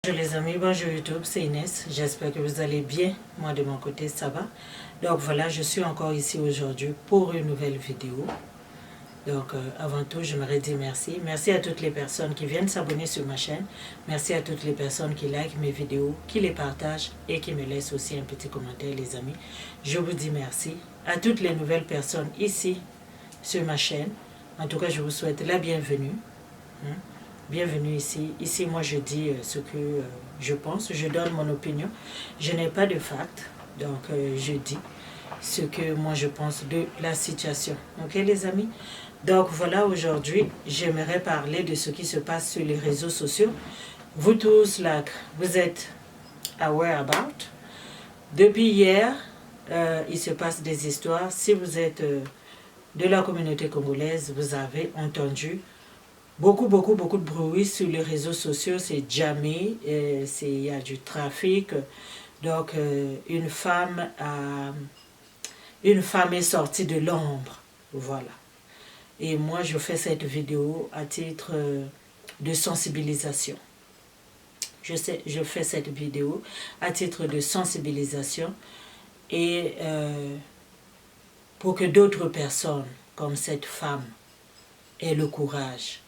Bonjour les amis, bonjour YouTube, c'est Inès, j'espère que vous allez bien, moi de mon côté ça va. Donc voilà, je suis encore ici aujourd'hui pour une nouvelle vidéo. Donc avant tout, j'aimerais dire merci. Merci à toutes les personnes qui viennent s'abonner sur ma chaîne. Merci à toutes les personnes qui likent mes vidéos, qui les partagent et qui me laissent aussi un petit commentaire les amis. Je vous dis merci. À toutes les nouvelles personnes ici sur ma chaîne, en tout cas je vous souhaite la bienvenue. Bienvenue ici. Ici, moi, je dis ce que je pense. Je donne mon opinion. Je n'ai pas de facts. Donc, je dis ce que moi, je pense de la situation. OK, les amis? Donc, voilà, aujourd'hui, j'aimerais parler de ce qui se passe sur les réseaux sociaux. Vous tous, là, vous êtes aware about. Depuis hier, il se passe des histoires. Si vous êtes de la communauté congolaise, vous avez entendu beaucoup de bruit sur les réseaux sociaux, c'est jamais, il y a du trafic. Donc, une femme est sortie de l'ombre, voilà. Et moi, je fais cette vidéo à titre de sensibilisation. Je fais cette vidéo à titre de sensibilisation et pour que d'autres personnes, comme cette femme, aient le courage.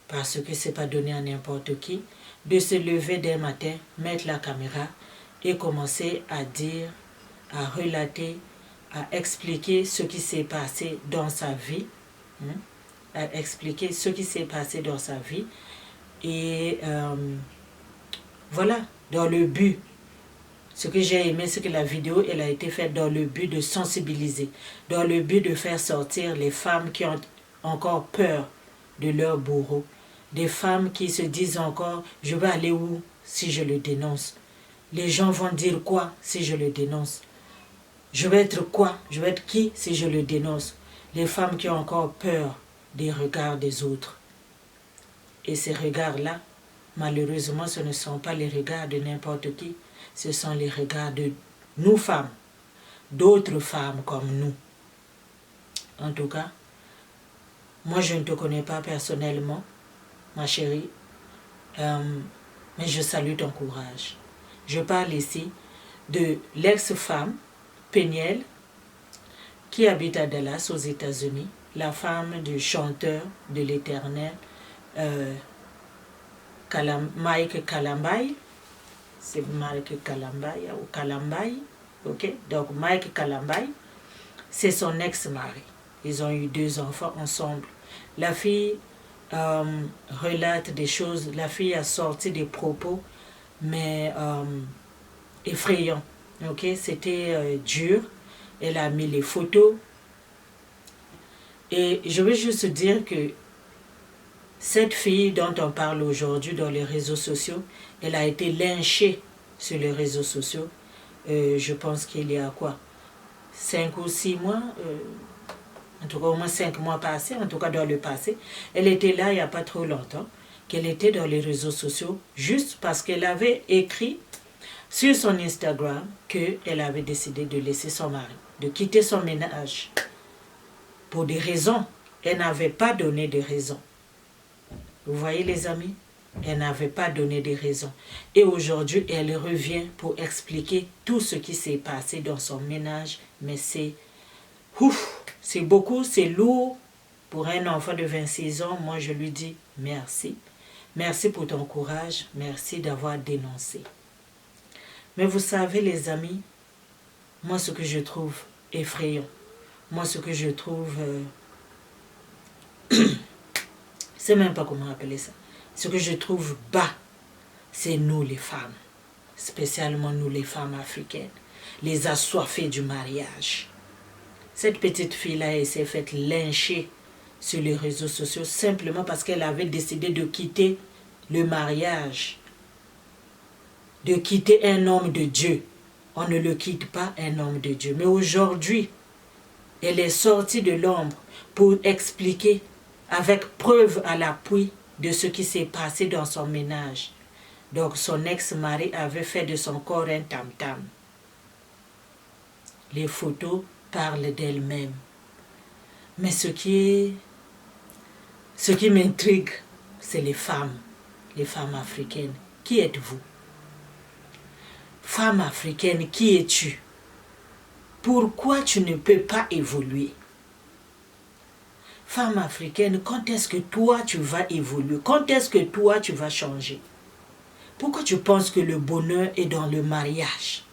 Parce que ce n'est pas donné à n'importe qui de se lever dès matin, mettre la caméra et commencer à dire, à relater, à expliquer ce qui s'est passé dans sa vie. À expliquer ce qui s'est passé dans sa vie. Et voilà, dans le but. Ce que j'ai aimé, c'est que la vidéo, elle a été faite dans le but de sensibiliser. Dans le but de faire sortir les femmes qui ont encore peur de leur bourreau. Des femmes qui se disent encore, je vais aller où si je le dénonce? Les gens vont dire quoi si je le dénonce? Je vais être quoi? Je vais être qui si je le dénonce? Les femmes qui ont encore peur des regards des autres. Et ces regards-là, malheureusement, ce ne sont pas les regards de n'importe qui. Ce sont les regards de nous femmes, d'autres femmes comme nous. En tout cas, moi je ne te connais pas personnellement, ma chérie, mais je salue ton courage. Je parle ici de l'ex-femme, Peniel, qui habite à Dallas, aux États-Unis, la femme du chanteur de l'Éternel, Mike Kalambay. C'est Mike Kalambay ou Kalambay, ok? Donc Mike Kalambay, c'est son ex-mari. Ils ont eu 2 enfants ensemble. La fille relate des choses, la fille a sorti des propos, mais effrayants. Okay? C'était dur. Elle a mis les photos. Et je veux juste dire que cette fille dont on parle aujourd'hui dans les réseaux sociaux, elle a été lynchée sur les réseaux sociaux. Je pense qu'il y a quoi? 5 ou 6 mois en tout cas au moins 5 mois passés, en tout cas dans le passé. Elle était là il n'y a pas trop longtemps, qu'elle était dans les réseaux sociaux, juste parce qu'elle avait écrit sur son Instagram qu'elle avait décidé de laisser son mari, de quitter son ménage, pour des raisons. Elle n'avait pas donné de raisons. Vous voyez les amis? Elle n'avait pas donné de raisons. Et aujourd'hui, elle revient pour expliquer tout ce qui s'est passé dans son ménage, mais c'est beaucoup, c'est lourd pour un enfant de 26 ans. Moi, je lui dis merci. Merci pour ton courage. Merci d'avoir dénoncé. Mais vous savez, les amis, moi, ce que je trouve effrayant, moi, ce que je trouve... c'est même pas comment appeler ça. Ce que je trouve bas, c'est nous les femmes. Spécialement nous les femmes africaines. Les assoiffées du mariage. Cette petite fille-là, elle s'est faite lyncher sur les réseaux sociaux simplement parce qu'elle avait décidé de quitter le mariage. De quitter un homme de Dieu. On ne le quitte pas, un homme de Dieu. Mais aujourd'hui, elle est sortie de l'ombre pour expliquer avec preuve à l'appui de ce qui s'est passé dans son ménage. Donc son ex-mari avait fait de son corps un tam-tam. Les photos parlent d'elles-mêmes. Mais ce qui m'intrigue, c'est les femmes africaines Qui êtes-vous? Femme africaine, qui es-tu? Pourquoi tu ne peux pas évoluer? Femme africaine, quand est-ce que toi tu vas évoluer? Quand est-ce que toi tu vas changer? Pourquoi tu penses que le bonheur est dans le mariage?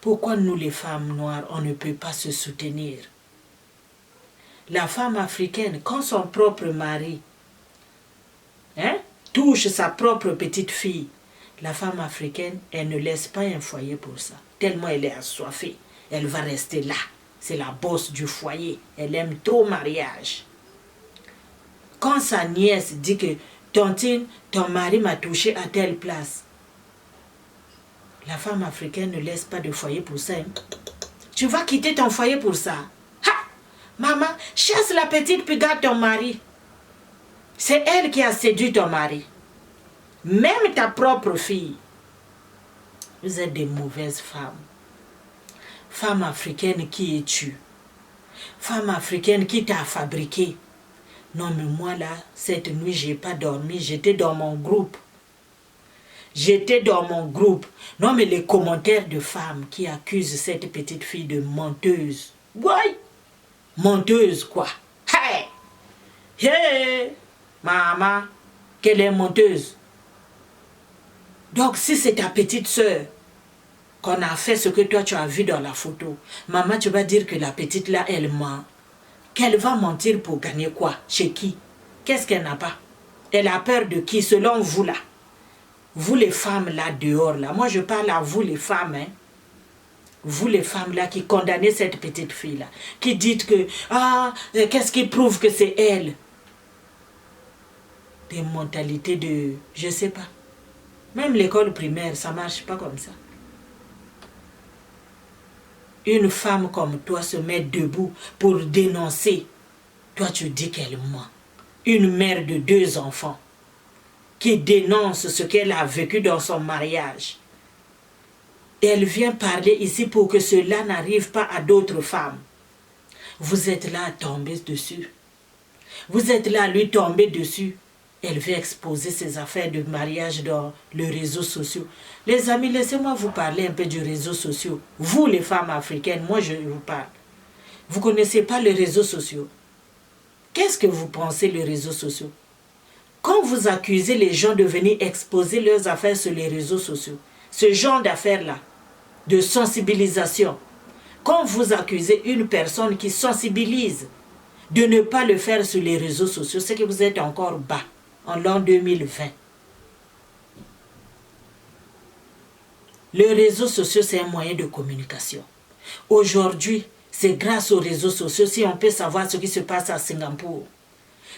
Pourquoi nous les femmes noires, on ne peut pas se soutenir? La femme africaine, quand son propre mari touche sa propre petite fille, la femme africaine, elle ne laisse pas un foyer pour ça. Tellement elle est assoiffée, elle va rester là. C'est la bosse du foyer. Elle aime trop le mariage. Quand sa nièce dit que tontine, ton mari m'a touché à telle place, la femme africaine ne laisse pas de foyer pour ça. Tu vas quitter ton foyer pour ça. Ha! Maman, chasse la petite puis garde ton mari. C'est elle qui a séduit ton mari. Même ta propre fille. Vous êtes des mauvaises femmes. Femme africaine, qui es-tu? Femme africaine, qui t'a fabriqué? Non, mais moi là, cette nuit, j'ai pas dormi. J'étais dans mon groupe. J'étais dans mon groupe. Non, mais les commentaires de femmes qui accusent cette petite fille de menteuse. Ouais! Menteuse, quoi? Hey! Hey! Maman, qu'elle est menteuse. Donc, si c'est ta petite sœur qu'on a fait ce que toi tu as vu dans la photo, maman, tu vas dire que la petite là, elle ment. Qu'elle va mentir pour gagner quoi? Chez qui? Qu'est-ce qu'elle n'a pas? Elle a peur de qui, selon vous là? Vous les femmes là dehors là, moi je parle à vous les femmes, hein. Vous les femmes là qui condamnez cette petite fille là, qui dites que, qu'est-ce qui prouve que c'est elle? Des mentalités de, je sais pas. Même l'école primaire, ça marche pas comme ça. Une femme comme toi se met debout pour dénoncer. Toi tu dis qu'elle ment. Une mère de 2 enfants qui dénonce ce qu'elle a vécu dans son mariage. Et elle vient parler ici pour que cela n'arrive pas à d'autres femmes. Vous êtes là à tomber dessus. Vous êtes là à lui tomber dessus. Elle veut exposer ses affaires de mariage dans les réseaux sociaux. Les amis, laissez-moi vous parler un peu du réseau social. Vous, les femmes africaines, moi je vous parle. Vous ne connaissez pas les réseaux sociaux. Qu'est-ce que vous pensez les réseaux sociaux? Quand vous accusez les gens de venir exposer leurs affaires sur les réseaux sociaux, ce genre d'affaires-là, de sensibilisation, quand vous accusez une personne qui sensibilise de ne pas le faire sur les réseaux sociaux, c'est que vous êtes encore bas en l'an 2020. Les réseaux sociaux, c'est un moyen de communication. Aujourd'hui, c'est grâce aux réseaux sociaux si on peut savoir ce qui se passe à Singapour.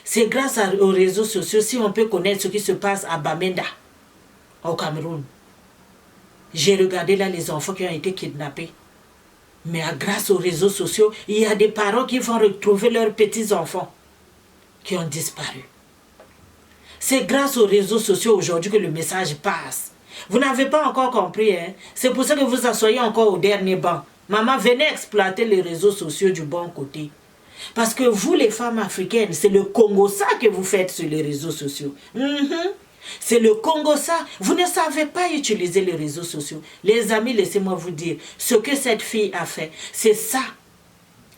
C'est grâce aux réseaux sociaux si on peut connaître ce qui se passe à Bamenda, au Cameroun. J'ai regardé là les enfants qui ont été kidnappés. Mais grâce aux réseaux sociaux, il y a des parents qui vont retrouver leurs petits-enfants qui ont disparu. C'est grâce aux réseaux sociaux aujourd'hui que le message passe. Vous n'avez pas encore compris, hein? C'est pour ça que vous asseyez encore au dernier banc. Maman, venez exploiter les réseaux sociaux du bon côté. Parce que vous, les femmes africaines, c'est le Congo ça que vous faites sur les réseaux sociaux. C'est le Congo ça. Vous ne savez pas utiliser les réseaux sociaux. Les amis, laissez-moi vous dire, ce que cette fille a fait, c'est ça.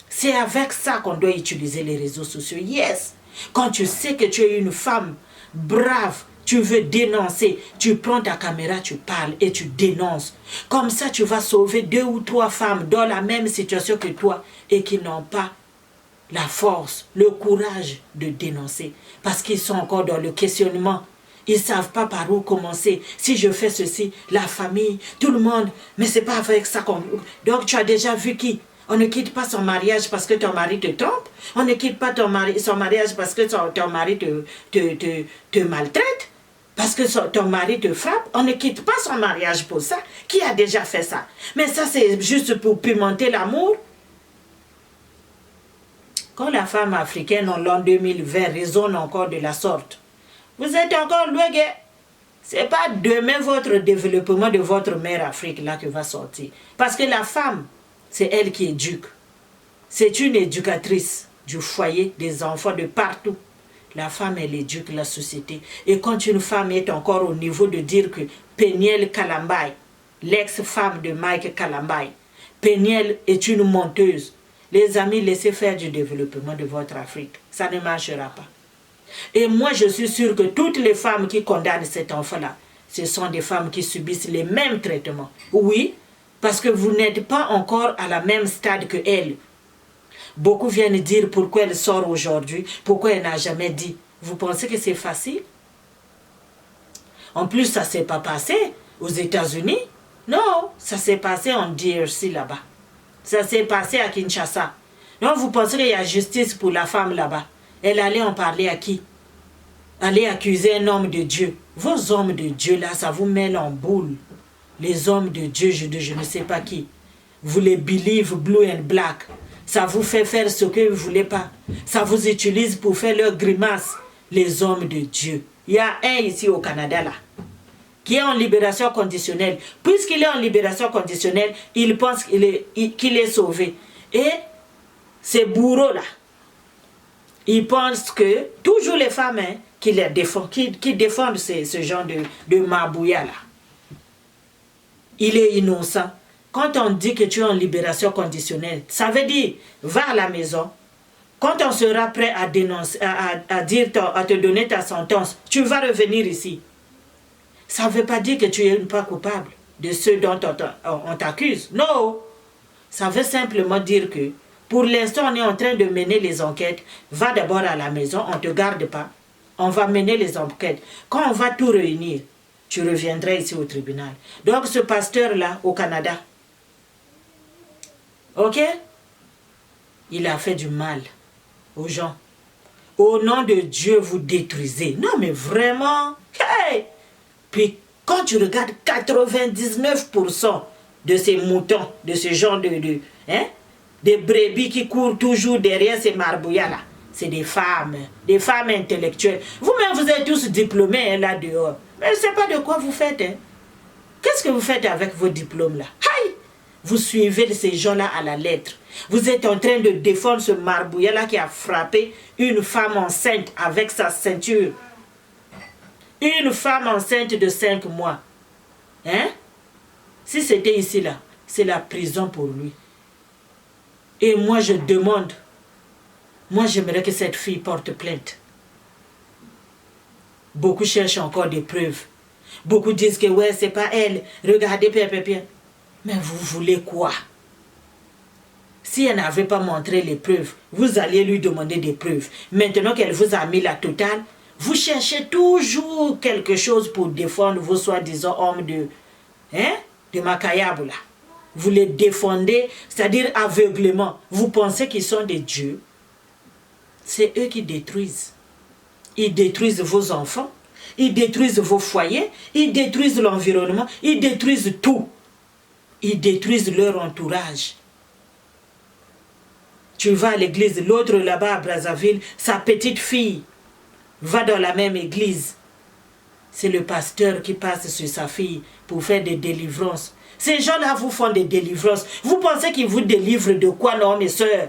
C'est avec ça qu'on doit utiliser les réseaux sociaux. Yes. Quand tu sais que tu es une femme brave, tu veux dénoncer, tu prends ta caméra, tu parles et tu dénonces. Comme ça, tu vas sauver 2 ou 3 femmes dans la même situation que toi et qui n'ont pas la force, le courage de dénoncer. Parce qu'ils sont encore dans le questionnement. Ils ne savent pas par où commencer. Si je fais ceci, la famille, tout le monde, mais ce n'est pas avec ça qu'on... Donc tu as déjà vu qui? On ne quitte pas son mariage parce que ton mari te trompe. On ne quitte pas son mariage parce que ton mari te maltraite. Parce que ton mari te frappe. On ne quitte pas son mariage pour ça. Qui a déjà fait ça? Mais ça, c'est juste pour pimenter l'amour. Quand la femme africaine en l'an 2020 résonne encore de la sorte, vous êtes encore loin. Ce n'est pas demain votre développement de votre mère Afrique là qui va sortir. Parce que la femme, c'est elle qui éduque. C'est une éducatrice du foyer, des enfants de partout. La femme, elle éduque la société. Et quand une femme est encore au niveau de dire que Péniel Kalambay, l'ex-femme de Mike Kalambay, Péniel est une menteuse. Les amis, laissez faire du développement de votre Afrique. Ça ne marchera pas. Et moi, je suis sûre que toutes les femmes qui condamnent cet enfant-là, ce sont des femmes qui subissent les mêmes traitements. Oui, parce que vous n'êtes pas encore à la même stade que elle. Beaucoup viennent dire pourquoi elle sort aujourd'hui, pourquoi elle n'a jamais dit. Vous pensez que c'est facile? En plus, ça ne s'est pas passé aux États-Unis. Non, ça s'est passé en DRC là-bas. Ça s'est passé à Kinshasa. Donc vous pensez qu'il y a justice pour la femme là-bas. Elle allait en parler à qui? Aller accuser un homme de Dieu. Vos hommes de Dieu là, ça vous mêle en boule. Les hommes de Dieu, je ne sais pas qui. Vous les believe blue and black. Ça vous fait faire ce que vous ne voulez pas. Ça vous utilise pour faire leurs grimaces. Les hommes de Dieu. Il y a un ici au Canada là, qui est en libération conditionnelle. Puisqu'il est en libération conditionnelle, il pense qu'il est sauvé. Et ces bourreaux là, ils pensent que, toujours les femmes hein, qui défendent ce genre de mabouya là, il est innocent. Quand on dit que tu es en libération conditionnelle, ça veut dire, va à la maison. Quand on sera prêt à dénoncer, à te donner ta sentence, tu vas revenir ici. Ça ne veut pas dire que tu n'es pas coupable de ceux dont on t'accuse. Non. Ça veut simplement dire que, pour l'instant, on est en train de mener les enquêtes. Va d'abord à la maison, on ne te garde pas. On va mener les enquêtes. Quand on va tout réunir, tu reviendras ici au tribunal. Donc ce pasteur-là, au Canada, ok, il a fait du mal aux gens. Au nom de Dieu, vous détruisez. Non, mais vraiment. Hey! Puis, quand tu regardes 99% de ces moutons, de ce genre des brebis qui courent toujours derrière ces marbouillas-là, c'est des femmes intellectuelles. Vous-même, vous êtes tous diplômés hein, là dehors. Mais je ne sais pas de quoi vous faites. Hein. Qu'est-ce que vous faites avec vos diplômes-là? Aïe! Vous suivez ces gens-là à la lettre. Vous êtes en train de défendre ce marbouillat-là qui a frappé une femme enceinte avec sa ceinture. Une femme enceinte de 5 mois. Hein? Si c'était ici, là, c'est la prison pour lui. Et moi, je demande, moi, j'aimerais que cette fille porte plainte. Beaucoup cherchent encore des preuves. Beaucoup disent que, ouais, c'est pas elle. Regardez, bien. Mais vous voulez quoi? Si elle n'avait pas montré les preuves, vous alliez lui demander des preuves. Maintenant qu'elle vous a mis la totale, vous cherchez toujours quelque chose pour défendre vos soi-disant hommes de Makayabou là. Vous les défendez, c'est-à-dire aveuglément. Vous pensez qu'ils sont des dieux. C'est eux qui détruisent. Ils détruisent vos enfants, ils détruisent vos foyers, ils détruisent l'environnement, ils détruisent tout. Ils détruisent leur entourage. Tu vas à l'église, l'autre là-bas à Brazzaville, sa petite fille va dans la même église. C'est le pasteur qui passe sur sa fille pour faire des délivrances. Ces gens-là vous font des délivrances. Vous pensez qu'ils vous délivrent de quoi, non, mes soeurs?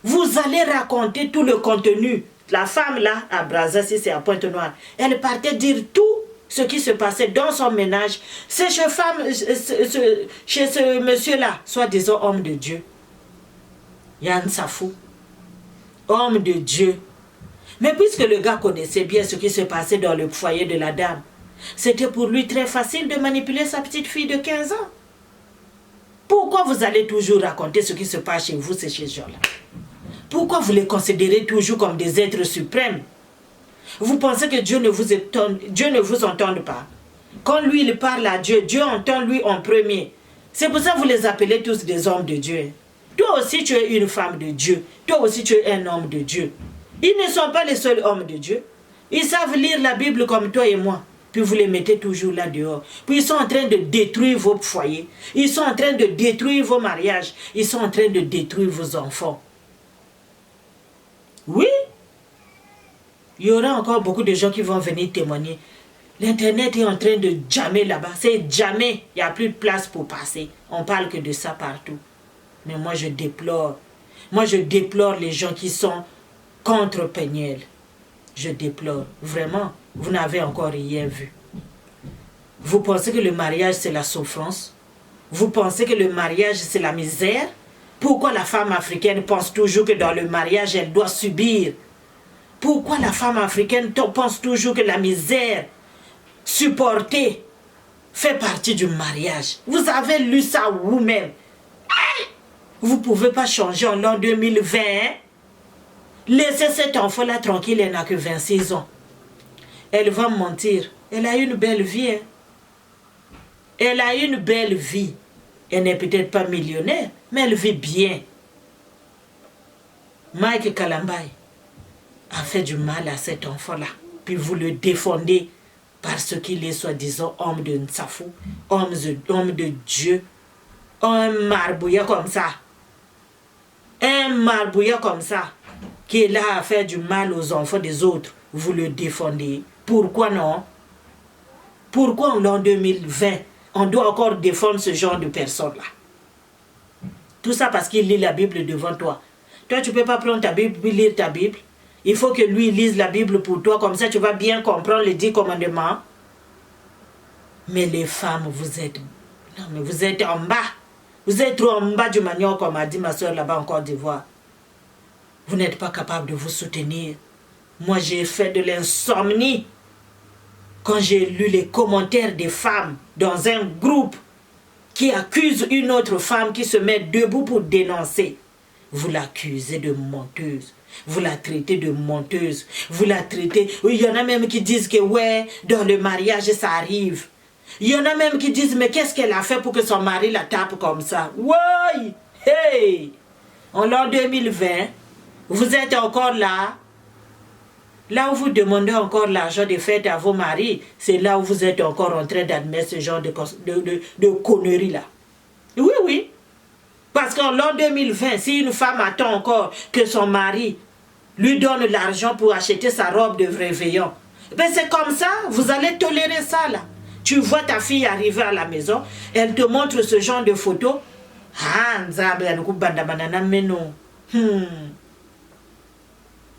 Vous allez raconter tout le contenu. La femme là, à Brazzaville, c'est à Pointe-Noire, elle partait dire tout ce qui se passait dans son ménage. C'est chez ce monsieur-là, soi-disant homme de Dieu. Yann Safou, homme de Dieu. Mais puisque le gars connaissait bien ce qui se passait dans le foyer de la dame, c'était pour lui très facile de manipuler sa petite fille de 15 ans. Pourquoi vous allez toujours raconter ce qui se passe chez vous, ces gens-là? Pourquoi vous les considérez toujours comme des êtres suprêmes? Vous pensez que Dieu ne vous entende pas? Quand lui, il parle à Dieu, Dieu entend lui en premier. C'est pour ça que vous les appelez tous des hommes de Dieu. Toi aussi, tu es une femme de Dieu. Toi aussi, tu es un homme de Dieu. Ils ne sont pas les seuls hommes de Dieu. Ils savent lire la Bible comme toi et moi. Puis vous les mettez toujours là dehors. Puis ils sont en train de détruire vos foyers. Ils sont en train de détruire vos mariages. Ils sont en train de détruire vos enfants. Oui. Il y aura encore beaucoup de gens qui vont venir témoigner. L'Internet est en train de jammer là-bas. C'est jammer. Il n'y a plus de place pour passer. On parle que de ça partout. Mais moi, je déplore. Moi, je déplore les gens qui sont contre Péniel. Je déplore. Vraiment, vous n'avez encore rien vu. Vous pensez que le mariage, c'est la souffrance? Vous pensez que le mariage, c'est la misère? Pourquoi la femme africaine pense toujours que dans le mariage, elle doit subir? Pourquoi la femme africaine pense toujours que la misère, supporter, fait partie du mariage? Vous avez lu ça vous-même. Vous ne pouvez pas changer en l'an 2020. Hein? Laissez cet enfant-là tranquille, elle n'a que 26 ans. Elle va mentir. Elle a une belle vie. Hein? Elle a une belle vie. Elle n'est peut-être pas millionnaire, mais elle vit bien. Mike Kalambai a fait du mal à cet enfant-là. Puis vous le défendez parce qu'il est soi-disant homme de Nsafou, homme de Dieu, un marbouillat comme ça. Un marbouillat comme ça, qui est là à faire du mal aux enfants des autres. Vous le défendez. Pourquoi non? Pourquoi en l'an 2020, on doit encore défendre ce genre de personnes-là? Tout ça parce qu'il lit la Bible devant toi. Toi, tu ne peux pas prendre ta Bible et lire ta Bible. Il faut que lui lise la Bible pour toi. Comme ça, tu vas bien comprendre les 10 commandements. Mais les femmes, vous êtes... Non, mais vous êtes en bas. Vous êtes trop en bas du manioc, comme a dit ma soeur là-bas en Côte d'Ivoire. Vous n'êtes pas capable de vous soutenir. Moi, j'ai fait de l'insomnie. Quand j'ai lu les commentaires des femmes dans un groupe qui accuse une autre femme qui se met debout pour dénoncer. Vous l'accusez de menteuse. Vous la traitez de menteuse. Vous la traitez... Il y en a même qui disent que ouais, dans le mariage, ça arrive. Il y en a même qui disent, mais qu'est-ce qu'elle a fait pour que son mari la tape comme ça? Ouais! Hey! En l'an 2020, vous êtes encore là. Là où vous demandez encore l'argent de fête à vos maris, c'est là où vous êtes encore en train d'admettre ce genre de conneries-là. Oui, oui. Parce qu'en l'an 2020, si une femme attend encore que son mari lui donne l'argent pour acheter sa robe de réveillon, ben c'est comme ça, vous allez tolérer ça là. Tu vois ta fille arriver à la maison, elle te montre ce genre de photos.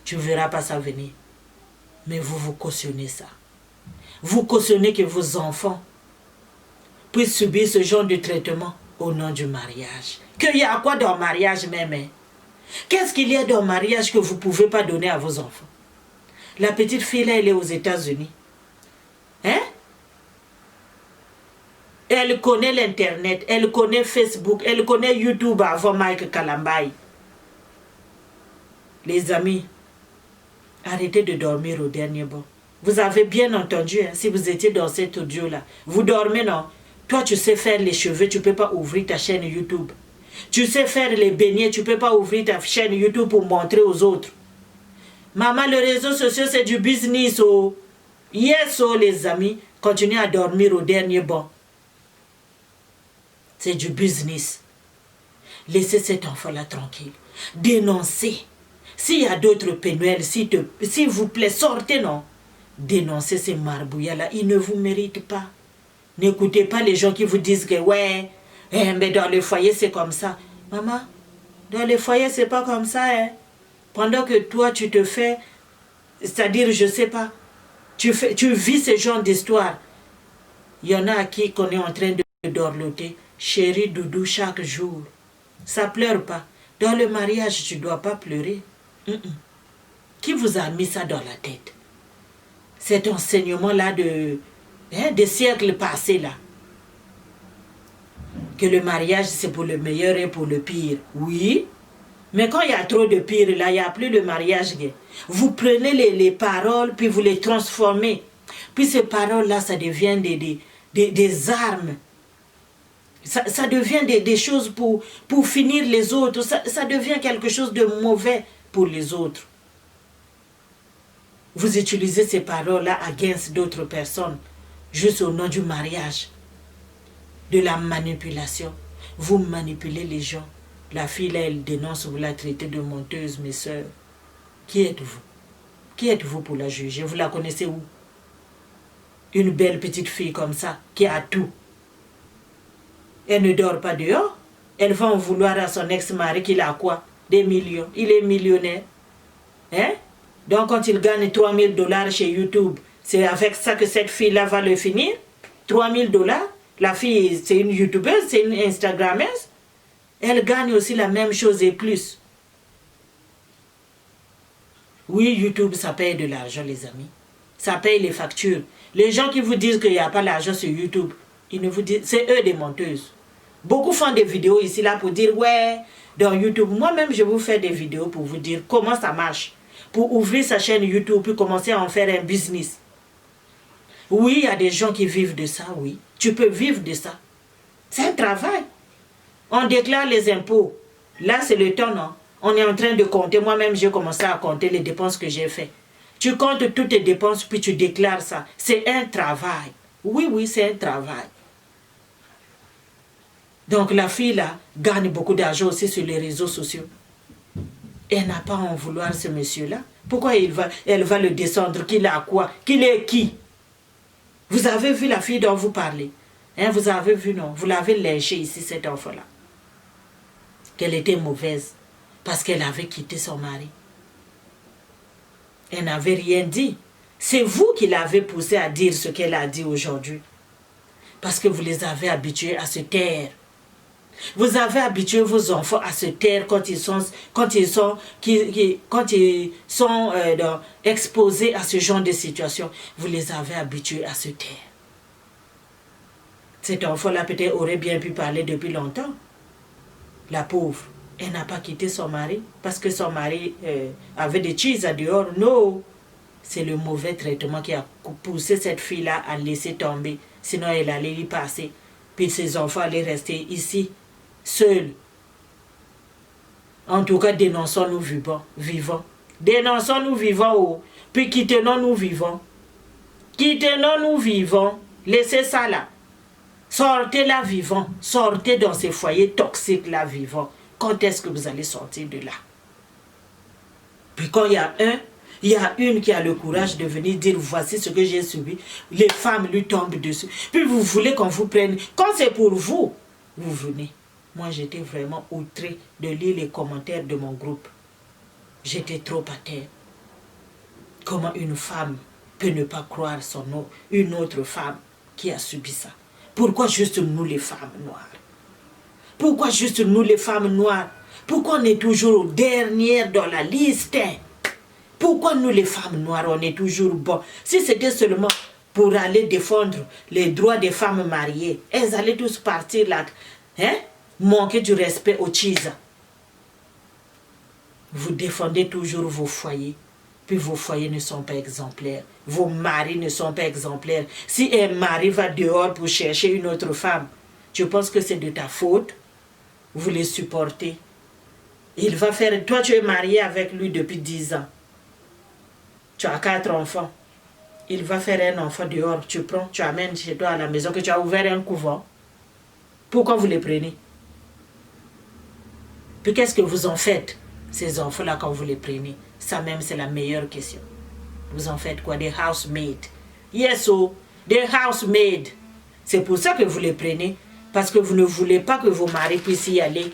Tu ne verras pas ça venir. Mais vous cautionnez ça. Vous cautionnez que vos enfants puissent subir ce genre de traitement au nom du mariage. Qu'il y a quoi dans le mariage même? Hein? Qu'est-ce qu'il y a dans le mariage que vous ne pouvez pas donner à vos enfants? La petite fille là, elle est aux États-Unis. Hein? Elle connaît l'Internet, elle connaît Facebook, elle connaît YouTube avant Mike Kalambai. Les amis, arrêtez de dormir au dernier bord. Vous avez bien entendu, hein, si vous étiez dans cet audio-là. Vous dormez, non? Toi, tu sais faire les cheveux, tu ne peux pas ouvrir ta chaîne YouTube. Tu sais faire les beignets, tu ne peux pas ouvrir ta chaîne YouTube pour montrer aux autres. Maman, les réseaux sociaux, c'est du business. Oh. Yes, oh, les amis, continuez à dormir au dernier banc. C'est du business. Laissez cet enfant-là tranquille. Dénoncez. S'il y a d'autres pénuels, s'il vous plaît, sortez, non. Dénoncez ces marbouillas-là. Ils ne vous méritent pas. N'écoutez pas les gens qui vous disent que, ouais, mais dans le foyer, c'est comme ça. Maman, dans le foyer, c'est pas comme ça. Hein. Pendant que toi, tu te fais, c'est-à-dire, je sais pas, tu vis ce genre d'histoire. Il y en a à qui qu'on est en train de dorloter. Chérie, doudou, chaque jour. Ça pleure pas. Dans le mariage, tu ne dois pas pleurer. Qui vous a mis ça dans la tête? Cet enseignement-là des siècles passés, là. Que le mariage, c'est pour le meilleur et pour le pire. Oui, mais quand il y a trop de pire, là, il n'y a plus de mariage gay. Vous prenez les paroles, puis vous les transformez. Puis ces paroles-là, ça devient des armes. Ça devient des choses pour finir les autres. Ça devient quelque chose de mauvais pour les autres. Vous utilisez ces paroles-là against d'autres personnes, juste au nom du mariage, de la manipulation. Vous manipulez les gens. La fille, là, elle dénonce, vous la traitez de menteuse, mes soeurs. Qui êtes-vous? Qui êtes-vous pour la juger? Vous la connaissez où? Une belle petite fille comme ça, qui a tout. Elle ne dort pas dehors. Elle va en vouloir à son ex-mari qu'il a quoi? Des millions. Il est millionnaire. Hein? Donc quand il gagne 3000 $ chez YouTube, c'est avec ça que cette fille-là va le finir. 3000 $. La fille, c'est une YouTubeuse, c'est une Instagrammeuse. Elle gagne aussi la même chose et plus. Oui, YouTube, ça paye de l'argent, les amis. Ça paye les factures. Les gens qui vous disent qu'il n'y a pas d'argent sur YouTube, ils ne vous disent, c'est eux des menteuses. Beaucoup font des vidéos ici, là, pour dire, ouais, dans YouTube. Moi-même, je vous fais des vidéos pour vous dire comment ça marche. Pour ouvrir sa chaîne YouTube, puis commencer à en faire un business. Oui, il y a des gens qui vivent de ça, oui. Tu peux vivre de ça. C'est un travail. On déclare les impôts. Là, c'est le temps, non? On est en train de compter. Moi-même, j'ai commencé à compter les dépenses que j'ai faites. Tu comptes toutes tes dépenses, puis tu déclares ça. C'est un travail. Oui, oui, c'est un travail. Donc, la fille, là, gagne beaucoup d'argent aussi sur les réseaux sociaux. Elle n'a pas à en vouloir, ce monsieur-là. Pourquoi elle va le descendre? Qu'il a quoi? Qu'il est qui? Vous avez vu la fille dont vous parlez? Hein, vous avez vu, non? Vous l'avez lynchée ici, cet enfant-là. Qu'elle était mauvaise. Parce qu'elle avait quitté son mari. Elle n'avait rien dit. C'est vous qui l'avez poussée à dire ce qu'elle a dit aujourd'hui. Parce que vous les avez habitués à se taire. Vous avez habitué vos enfants à se taire quand ils sont exposés à ce genre de situation. Vous les avez habitués à se taire. Cet enfant-là peut-être aurait bien pu parler depuis longtemps. La pauvre, elle n'a pas quitté son mari parce que son mari avait des cheese à dehors. Non, c'est le mauvais traitement qui a poussé cette fille-là à laisser tomber. Sinon, elle allait y passer. Puis ses enfants allaient rester ici, seuls. En tout cas, dénonçons-nous vivants. Dénonçons-nous vivants, oh. Puis quittons-nous vivants. Quittons-nous vivants. Laissez ça là. Sortez là vivant. Sortez dans ces foyers toxiques là vivant. Quand est-ce que vous allez sortir de là? Puis quand il y a une qui a le courage de venir dire voici ce que j'ai subi. Les femmes lui tombent dessus. Puis vous voulez qu'on vous prenne. Quand c'est pour vous, vous venez. Moi j'étais vraiment outrée de lire les commentaires de mon groupe. J'étais trop à terre. Comment une femme peut ne pas croire une autre femme qui a subi ça? Pourquoi juste nous les femmes noires? Pourquoi juste nous les femmes noires? Pourquoi on est toujours dernière dans la liste? Pourquoi nous les femmes noires, on est toujours bon? Si c'était seulement pour aller défendre les droits des femmes mariées, elles allaient tous partir là. Hein? Manquer du respect aux cheese. Vous défendez toujours vos foyers. Puis vos foyers ne sont pas exemplaires. Vos maris ne sont pas exemplaires. Si un mari va dehors pour chercher une autre femme, tu penses que c'est de ta faute? Vous les supportez. Il va faire... Toi, tu es marié avec lui depuis 10 ans. Tu as 4 enfants. Il va faire un enfant dehors. Tu prends, tu amènes chez toi à la maison que tu as ouvert un couvent. Pourquoi vous les prenez? Puis qu'est-ce que vous en faites, ces enfants-là, quand vous les prenez? Ça même, c'est la meilleure question. Vous en faites quoi? Des housemaids. Yes, oh, des housemaids. C'est pour ça que vous les prenez. Parce que vous ne voulez pas que vos maris puissent y aller.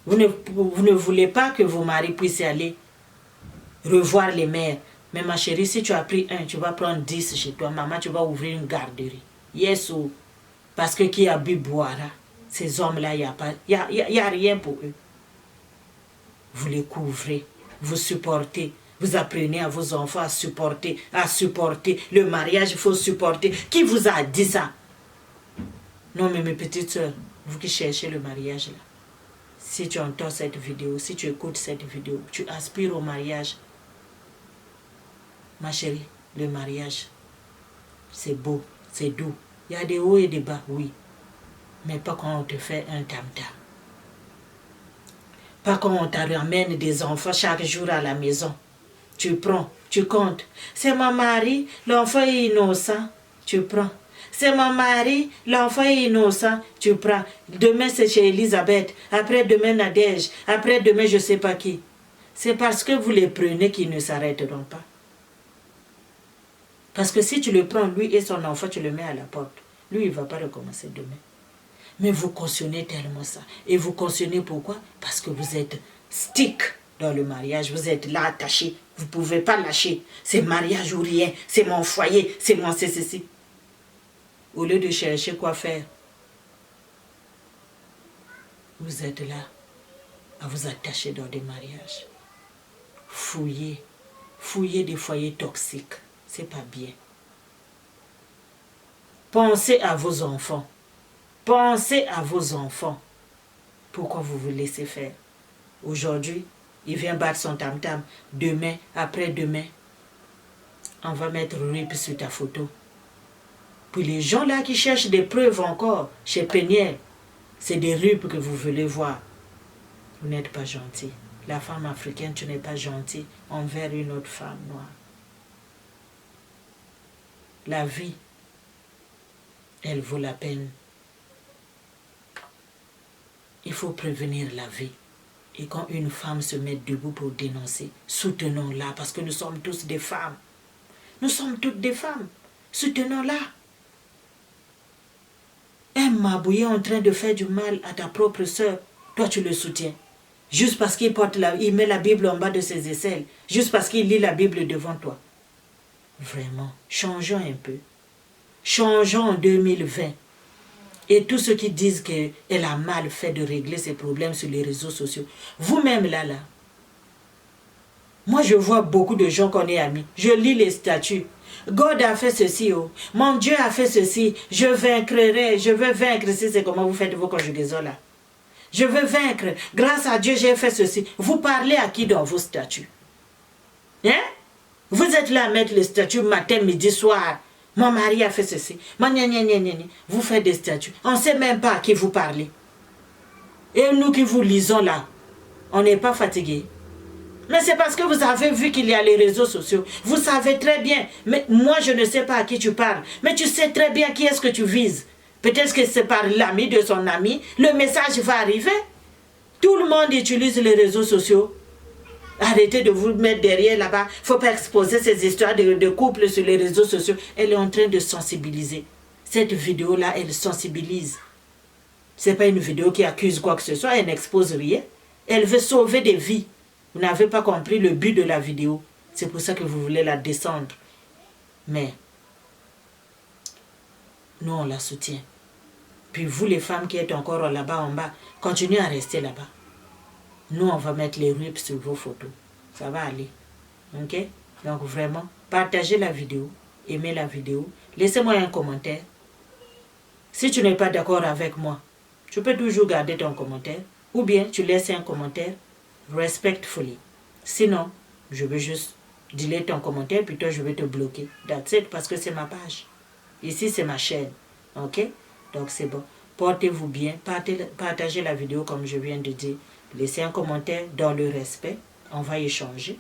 Vous ne voulez pas que vos maris puissent y aller revoir les mères. Mais ma chérie, si tu as pris 1, tu vas prendre 10 chez toi. Maman, tu vas ouvrir une garderie. Yes, oh. Parce que qui a bu boira. Ces hommes-là, il n'y a rien pour eux. Vous les couvrez, vous supportez, vous apprenez à vos enfants à supporter. Le mariage, il faut supporter. Qui vous a dit ça? Non, mais mes petites soeurs, vous qui cherchez le mariage là, si tu entends cette vidéo, si tu écoutes cette vidéo, tu aspires au mariage. Ma chérie, le mariage, c'est beau, c'est doux. Il y a des hauts et des bas, oui. Mais pas quand on te fait un tam-tam. Pas quand on te ramène des enfants chaque jour à la maison. Tu prends, tu comptes. C'est mon mari, l'enfant est innocent. Tu prends. C'est mon mari, l'enfant est innocent. Tu prends. Demain c'est chez Elisabeth. Après demain Nadège. Après demain je ne sais pas qui. C'est parce que vous les prenez qu'ils ne s'arrêteront pas. Parce que si tu le prends, lui et son enfant, tu le mets à la porte. Lui, il ne va pas recommencer demain. Mais vous cautionnez tellement ça. Et vous cautionnez pourquoi? Parce que vous êtes stick. dans le mariage. Vous êtes là attaché. Vous ne pouvez pas lâcher. C'est mariage ou rien. C'est mon foyer. C'est mon ceci. Au lieu de chercher quoi faire, vous êtes là à vous attacher dans des mariages. Fouillez. Fouillez des foyers toxiques. C'est pas bien. Pensez à vos enfants. Pensez à vos enfants. Pourquoi vous vous laissez faire? Aujourd'hui, il vient battre son tam-tam. Demain, après-demain, on va mettre RIP sur ta photo. Puis les gens là qui cherchent des preuves encore, chez Peniel, c'est des RIP que vous voulez voir. Vous n'êtes pas gentil. La femme africaine, tu n'es pas gentil envers une autre femme noire. La vie, elle vaut la peine. Il faut prévenir la vie. Et quand une femme se met debout pour dénoncer, soutenons-la parce que nous sommes tous des femmes. Nous sommes toutes des femmes. Soutenons-la. Un mabouillé en train de faire du mal à ta propre sœur, toi tu le soutiens. Juste parce qu'il il met la Bible en bas de ses aisselles. Juste parce qu'il lit la Bible devant toi. Vraiment, changeons un peu. Changeons en 2020. Et tous ceux qui disent qu'elle a mal fait de régler ses problèmes sur les réseaux sociaux. Vous-même là. Moi je vois beaucoup de gens qu'on est amis. Je lis les statuts. God a fait ceci, oh. Mon Dieu a fait ceci. Je vaincrai, je veux vaincre. Si c'est comment vous faites vos conjugaisons là. Je veux vaincre. Grâce à Dieu, j'ai fait ceci. Vous parlez à qui dans vos statuts? Hein? Vous êtes là à mettre les statuts matin, midi, soir. Mon mari a fait ceci. Vous faites des statuts. On ne sait même pas à qui vous parlez. Et nous qui vous lisons là, on n'est pas fatigués. Mais c'est parce que vous avez vu qu'il y a les réseaux sociaux. Vous savez très bien. Mais moi, je ne sais pas à qui tu parles. Mais tu sais très bien qui est-ce que tu vises. Peut-être que c'est par l'ami de son ami. Le message va arriver. Tout le monde utilise les réseaux sociaux. Arrêtez de vous mettre derrière là-bas. Il ne faut pas exposer ces histoires de couple sur les réseaux sociaux. Elle est en train de sensibiliser. Cette vidéo-là, elle sensibilise. Ce n'est pas une vidéo qui accuse quoi que ce soit. Elle n'expose rien. Elle veut sauver des vies. Vous n'avez pas compris le but de la vidéo. C'est pour ça que vous voulez la descendre. Mais, nous, on la soutient. Puis vous, les femmes qui êtes encore là-bas en bas, continuez à rester là-bas. Nous, on va mettre les RIP sur vos photos. Ça va aller. Ok? Donc, vraiment, partagez la vidéo. Aimez la vidéo. Laissez-moi un commentaire. Si tu n'es pas d'accord avec moi, tu peux toujours garder ton commentaire. Ou bien, tu laisses un commentaire respectfully. Sinon, je vais juste delete ton commentaire, puis toi, je vais te bloquer. That's it, parce que c'est ma page. Ici, c'est ma chaîne. Ok? Donc, c'est bon. Portez-vous bien. Partagez la vidéo, comme je viens de dire. Laissez un commentaire dans le respect. On va échanger.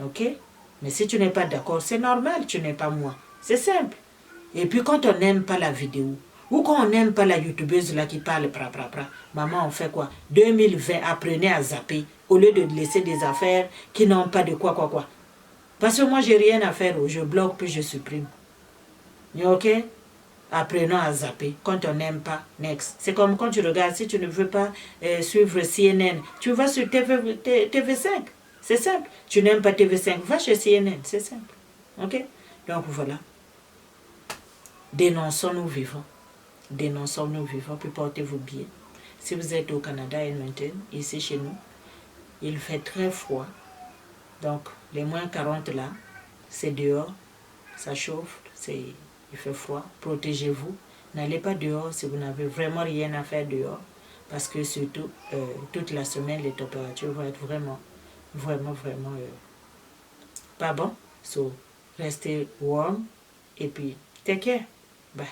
Ok? Mais si tu n'es pas d'accord, c'est normal, tu n'es pas moi. C'est simple. Et puis, quand on n'aime pas la vidéo, ou quand on n'aime pas la youtubeuse là qui parle, maman, on fait quoi? 2020, apprenez à zapper, au lieu de laisser des affaires qui n'ont pas de quoi. Parce que moi, j'ai rien à faire, je bloque puis je supprime. Ok? Apprenons à zapper. Quand on n'aime pas, next. C'est comme quand tu regardes, si tu ne veux pas suivre CNN, tu vas sur TV5. C'est simple. Tu n'aimes pas TV5, va chez CNN. C'est simple. Ok? Donc voilà. Dénonçons-nous vivants. Dénonçons-nous vivants, puis portez-vous bien. Si vous êtes au Canada et Edmonton, ici chez nous, il fait très froid. Donc, les moins 40 là, c'est dehors. Ça chauffe, il fait froid. Protégez-vous. N'allez pas dehors si vous n'avez vraiment rien à faire dehors. Parce que surtout, toute la semaine, les températures vont être vraiment pas bon. So, restez warm et puis take care. Bye.